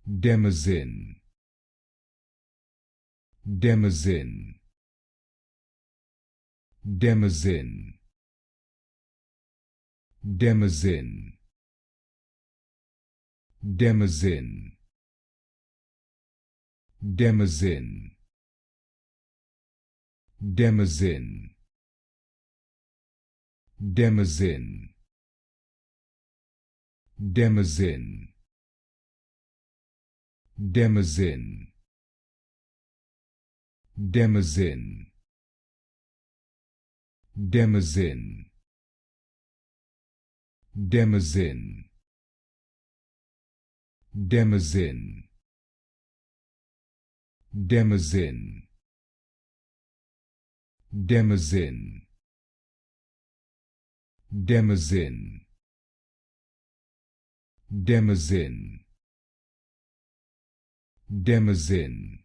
Demazin, Demazin, Demazin, Demazin, Demazin, Demazin, Demazin, Demazin, Demazin, Demazin, Demazin, Demazin, Demazin, Demazin, Demazin, Demazin, Demazin, Demazin, Demazin,